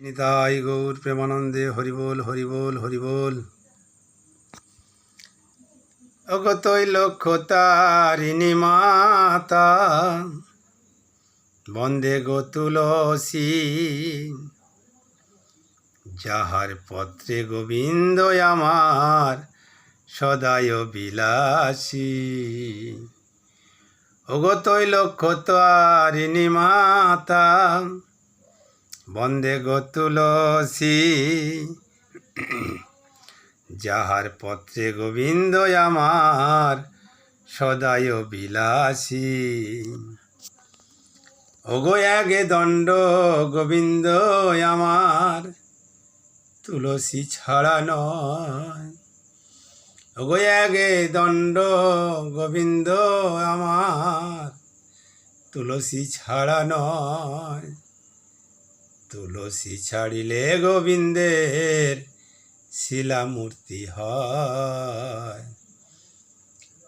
নিতাই গৌর প্রেমানন্দে হরিবোল হরিবোল হরিবোল। অগতই লক্ষ্য তারিণী মাতা, বন্দে গো তুলসী। যাহার পত্রে গোবিন্দ আমার সদায় বিলাসী। অগতই লক্ষ্য তারিণী মাতা, বন্দে গো তুলসী। যাহার পত্রে গোবিন্দ আমার সদায় বিলাসী। ওগো এগে দণ্ড গোবিন্দ আমার তুলসী ছাড়া নয়। ওগো এগে দণ্ড গোবিন্দ আমার তুলসী ছাড়া নয়। তুলসী ছাড়িলে গোবিন্দের শিলামূর্তি হয়।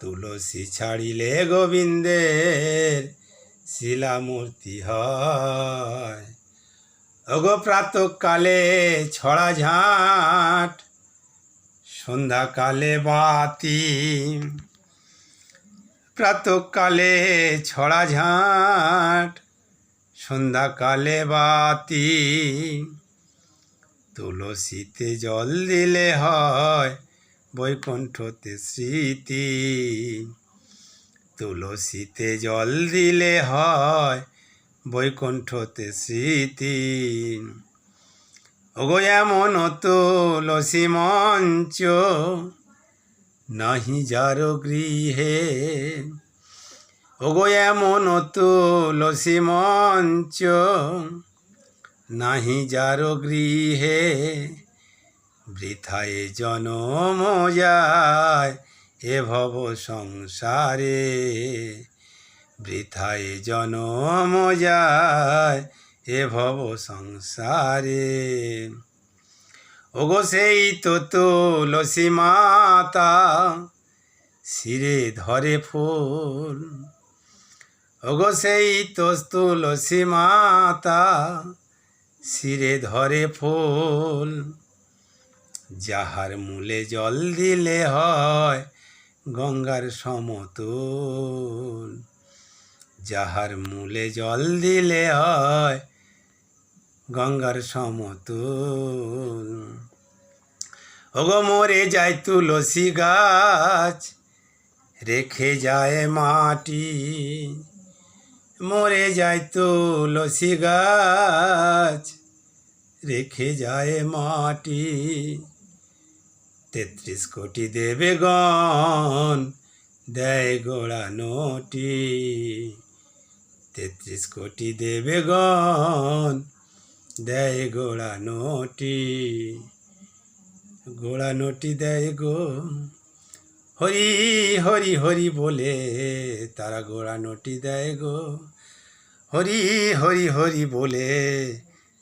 তুলসী ছাড়িলে গোবিন্দের শিলামূর্তি হয়। ওগো প্রাতঃকালে ছড়া ঝাঁট, সন্ধ্যাকালে বাতি। প্রাতঃকালে ছড়া ঝাঁট, সন্ধ্যাকালে বাতি। তুলসীতে জল দিলে হয় বৈকুণ্ঠতে স্মৃতি। তুলসীতে জল দিলে হয় বৈকুণ্ঠতে স্মৃতি। ওগো এমন তুলসী মঞ্চ নাহি যার গৃহে। ওগো এমন তুলসী মঞ্চ নাহি যার গৃহে। বৃথায় জনম যায় এ ভব সংসারে। বৃথায় জনম যায় এ ভব সংসারে। ওগো সেই তো তুলসী মাতা শিরে ধরে ফুল। ওগো সেই তো তুলসী মাতা শিরে ধরে ফুল। যাহার মূলে জল দিলে হয় গঙ্গার সমতুল। যাহার মূলে জল দিলে হয় গঙ্গার সমতুল। ওগো মরে যায় তুলসী গাছ রেখে যায় মাটি। মরে যায় তুলসী গাছ রেখে যায় মাটি। ৩৩ কোটি দেবগণ দেয় গোড়ানোটি। ৩৩ কোটি দেবগণ দেয় গোড়ানোটি। গোড়ানোটি দেয় গো হরি হরি হরি বলে তারা গোড়ানোটি দেয় গো। হরি হরি হরি বলে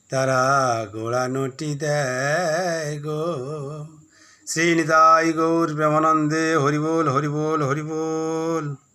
তারা গোড়ানোটি দেয় গো। শ্রী নিতাই গৌর প্রেমানন্দে হরিবোল হরিবোল হরিবোল।